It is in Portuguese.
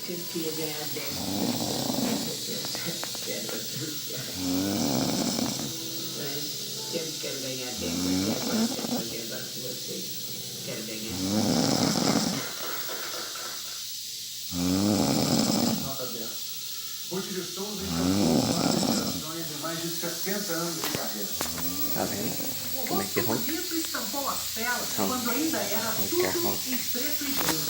sempre queria ganhar 10. Sempre quero ganhar 10. Agora quero fazer agora com vocês. Quero ganhar. Nota 10. Ruth de Souza encampou várias gerações em mais de 70 anos de carreira. Tá vendo? Como é que ronca? Bonito estampou as telas quando ainda era tudo em preto e branco.